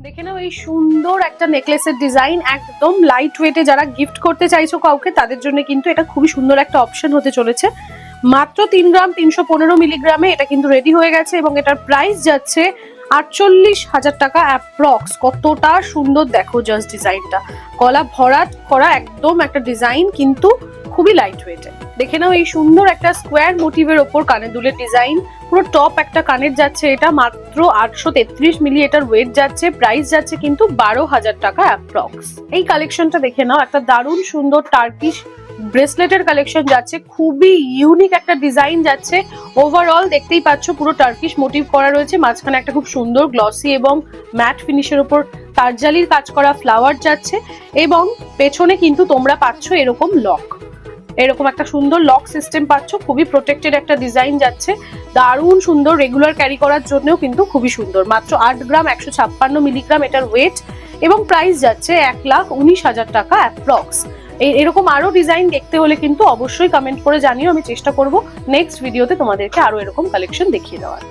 দেখে নাও এই সুন্দর একটা নেকলেসের ডিজাইন, একদম লাইট ওয়েটে। যারা গিফট করতে চাইছো কাউকে তাদের জন্য কিন্তু এটা খুবই সুন্দর একটা অপশন হতে চলেছে। মাত্র 3 গ্রাম 315 মিলিগ্রামে এটা কিন্তু রেডি হয়ে গেছে এবং এটার প্রাইস যাচ্ছে 48,000 টাকা অ্যাপ্রক্স। কতটা সুন্দর দেখো জাস্ট ডিজাইনটা, গলা ভরাট করা একদম একটা ডিজাইন, কিন্তু খুবই লাইট ওয়েটে। দেখে নাও এই সুন্দর একটা স্কোয়ার মোটিভের ওপর কানের দুলের ডিজাইন, পুরো টপ একটা কানের যাচ্ছে। এটা মাত্র 833 মিলি এটার ওয়েট যাচ্ছে, প্রাইস যাচ্ছে কিন্তু 12,000 টাকা অ্যাপ্রক্স। এই কালেকশনটা দেখে নাও, একটা দারুণ সুন্দর টার্কিশ ব্রেসলেটের কালেকশন যাচ্ছে, খুবই ইউনিক একটা ডিজাইন যাচ্ছে। ওভারঅল দেখতেই পাচ্ছ পুরো টার্কিশ মোটিভ করা রয়েছে, মাঝখানে একটা খুব সুন্দর গ্লসি এবং ম্যাট ফিনিশের উপর তারজালির কাজ করা ফ্লাওয়ার যাচ্ছে, এবং পেছনে কিন্তু তোমরা পাচ্ছ এরকম লক, এরকম একটা সুন্দর লক সিস্টেম পাচ্ছ। খুবই প্রোটেক্টেড একটা ডিজাইন যাচ্ছে, দারুণ সুন্দর, রেগুলার ক্যারি করার জন্যও কিন্তু খুবই সুন্দর। মাত্র 8 গ্রাম 156 মিলিগ্রাম এটার ওয়েট এবং প্রাইস যাচ্ছে 1,19,000 টাকা অ্যাপ্রক্স। এরকম আরো ডিজাইন দেখতে হলে কিন্তু অবশ্যই কমেন্ট করে জানিও, আমি চেষ্টা করব নেক্সট ভিডিওতে তোমাদেরকে আরো এরকম কালেকশন দেখিয়ে দেওয়ার।